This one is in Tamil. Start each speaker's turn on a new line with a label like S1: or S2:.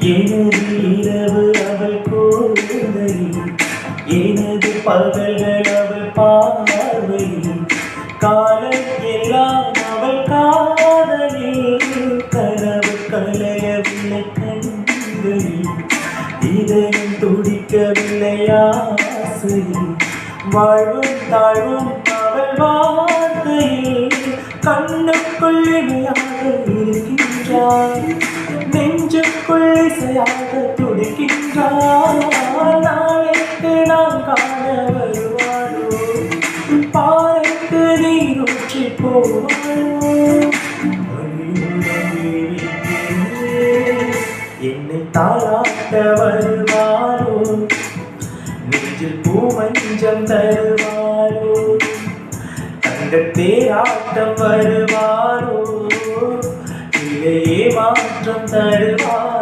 S1: எனது இரவு அவள் கோதையில், எனது பகல்கள் அவள் பார்வையில், காலம் எல்லாம் அவள் காதலில், கனவு கலையவில்லை கண்களில், இதயம் துடிக்கவில்லை ஆசையில், வாழ்வும் தாழ்வும் அவள் வார்த்தையில், கண்ணுக்குள் இமையாக இருக்கின்றாள், நெஞ்சுக்குள் இசையாக துடிக்கின்றாள். நாளைக்கு நான் காண வருவாளோ, பாறைக்கு நீரூற்றி போவாளோ, என்னை தாளாட்ட வருவாளோ, நெஞ்சில் பூமஞ்சம் தருவாளோ, தங்கத் தேராட்டம் வருவாளோ, இல்லையே மாற்றம் தருவாளோ.